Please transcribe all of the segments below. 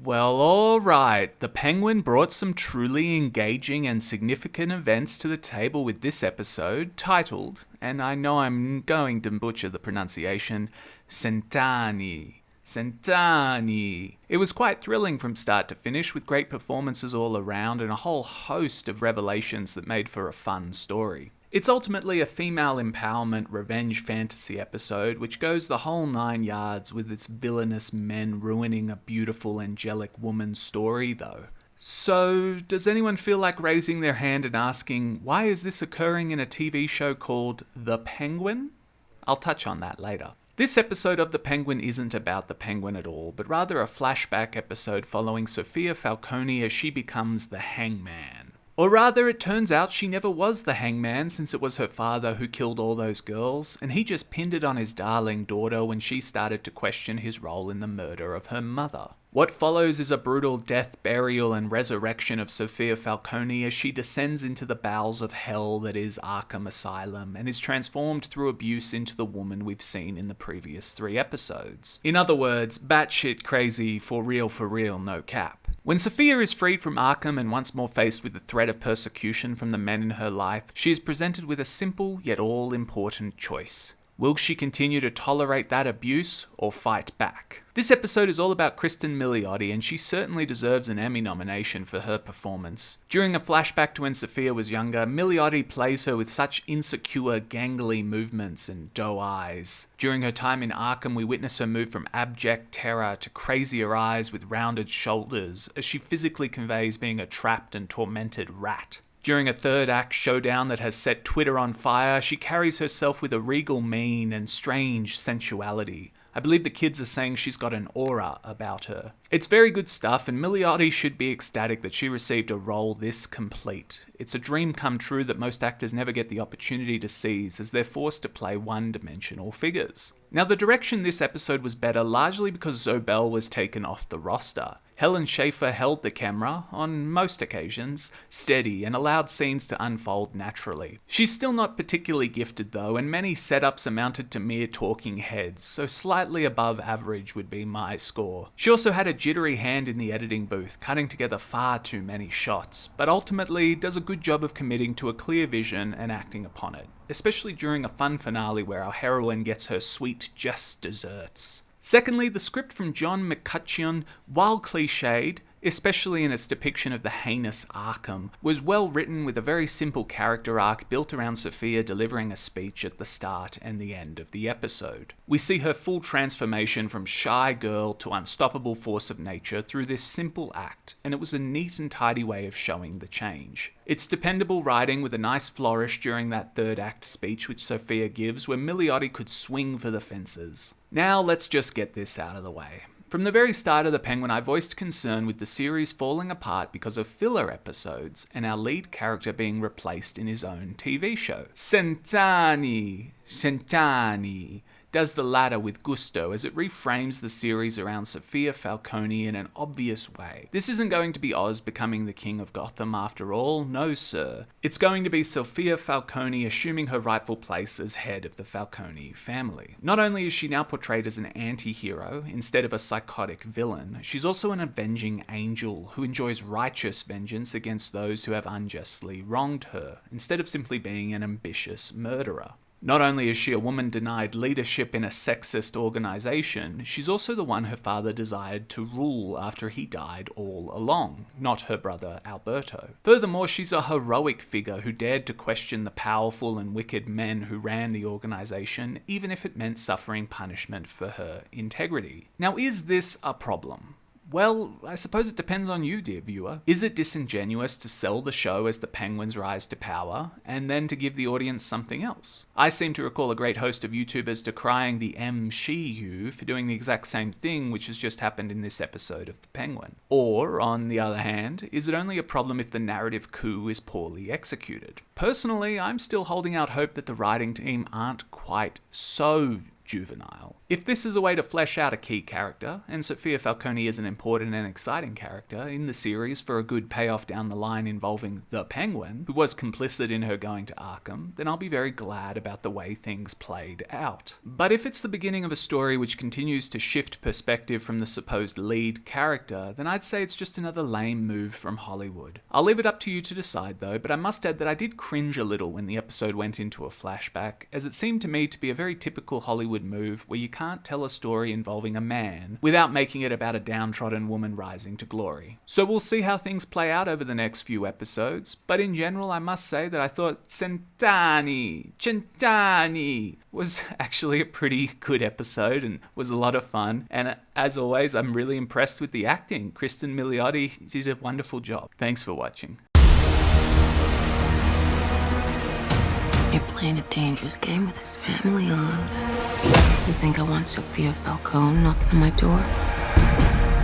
Well, alright, the Penguin brought some truly engaging and significant events to the table with this episode, titled, and I know I'm going to butcher the pronunciation, Cent'anni. Cent'anni. It was quite thrilling from start to finish, with great performances all around and a whole host of revelations that made for a fun story. It's ultimately a female empowerment revenge fantasy episode which goes the whole 9 yards with its villainous men ruining a beautiful angelic woman's story though. So, does anyone feel like raising their hand and asking, why is this occurring in a TV show called The Penguin? I'll touch on that later. This episode of The Penguin isn't about the Penguin at all, but rather a flashback episode following Sofia Falcone as she becomes the Hangman. Or rather, it turns out she never was the Hangman, since it was her father who killed all those girls, and he just pinned it on his darling daughter when she started to question his role in the murder of her mother. What follows is a brutal death, burial, and resurrection of Sofia Falcone as she descends into the bowels of hell that is Arkham Asylum and is transformed through abuse into the woman we've seen in the previous 3 episodes. In other words, batshit crazy, for real, no cap. When Sofia is freed from Arkham and once more faced with the threat of persecution from the men in her life, she is presented with a simple yet all-important choice. Will she continue to tolerate that abuse or fight back? This episode is all about Kristen Milioti, and she certainly deserves an Emmy nomination for her performance. During a flashback to when Sofia was younger, Milioti plays her with such insecure, gangly movements and doe eyes. During her time in Arkham, we witness her move from abject terror to crazier eyes with rounded shoulders, as she physically conveys being a trapped and tormented rat. During a third act showdown that has set Twitter on fire, she carries herself with a regal mien and strange sensuality. I believe the kids are saying she's got an aura about her. It's very good stuff, and Milioti should be ecstatic that she received a role this complete. It's a dream come true that most actors never get the opportunity to seize, as they're forced to play one-dimensional figures. Now, the direction this episode was better largely because Zobel was taken off the roster. Helen Schafer held the camera, on most occasions, steady and allowed scenes to unfold naturally. She's still not particularly gifted though, and many setups amounted to mere talking heads, so slightly above average would be my score. She also had a jittery hand in the editing booth, cutting together far too many shots, but ultimately does a good job of committing to a clear vision and acting upon it, especially during a fun finale where our heroine gets her sweet just desserts. Secondly, the script from John McCutcheon, while cliched, especially in its depiction of the heinous Arkham, was well written with a very simple character arc built around Sofia delivering a speech at the start and the end of the episode. We see her full transformation from shy girl to unstoppable force of nature through this simple act, and it was a neat and tidy way of showing the change. It's dependable writing with a nice flourish during that third act speech which Sofia gives, where Milioti could swing for the fences. Now let's just get this out of the way. From the very start of The Penguin, I voiced concern with the series falling apart because of filler episodes and our lead character being replaced in his own TV show. Cent'anni does the latter with gusto as it reframes the series around Sofia Falcone in an obvious way. This isn't going to be Oz becoming the king of Gotham after all, no sir. It's going to be Sofia Falcone assuming her rightful place as head of the Falcone family. Not only is she now portrayed as an anti-hero instead of a psychotic villain, she's also an avenging angel who enjoys righteous vengeance against those who have unjustly wronged her, instead of simply being an ambitious murderer. Not only is she a woman denied leadership in a sexist organization, she's also the one her father desired to rule after he died all along, not her brother Alberto. Furthermore, she's a heroic figure who dared to question the powerful and wicked men who ran the organization, even if it meant suffering punishment for her integrity. Now, is this a problem? Well, I suppose it depends on you, dear viewer. Is it disingenuous to sell the show as the Penguin's rise to power, and then to give the audience something else? I seem to recall a great host of YouTubers decrying the MCU for doing the exact same thing, which has just happened in this episode of The Penguin. Or, on the other hand, is it only a problem if the narrative coup is poorly executed? Personally, I'm still holding out hope that the writing team aren't quite so juvenile. If this is a way to flesh out a key character, and Sofia Falcone is an important and exciting character in the series for a good payoff down the line involving the Penguin, who was complicit in her going to Arkham, then I'll be very glad about the way things played out. But if it's the beginning of a story which continues to shift perspective from the supposed lead character, then I'd say it's just another lame move from Hollywood. I'll leave it up to you to decide though, but I must add that I did cringe a little when the episode went into a flashback, as it seemed to me to be a very typical Hollywood move where you can't tell a story involving a man without making it about a downtrodden woman rising to glory. So we'll see how things play out over the next few episodes, but in general I must say that I thought Centani was actually a pretty good episode and was a lot of fun, and as always I'm really impressed with the acting. Kristen Milioti did a wonderful job. Thanks for watching. You're playing a dangerous game with his family on. You think I want Sofia Falcone knocking on my door?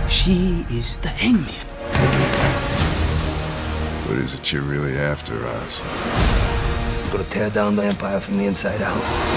She is the Hangman. What is it you're really after, Oz? Gonna tear down the Empire from the inside out.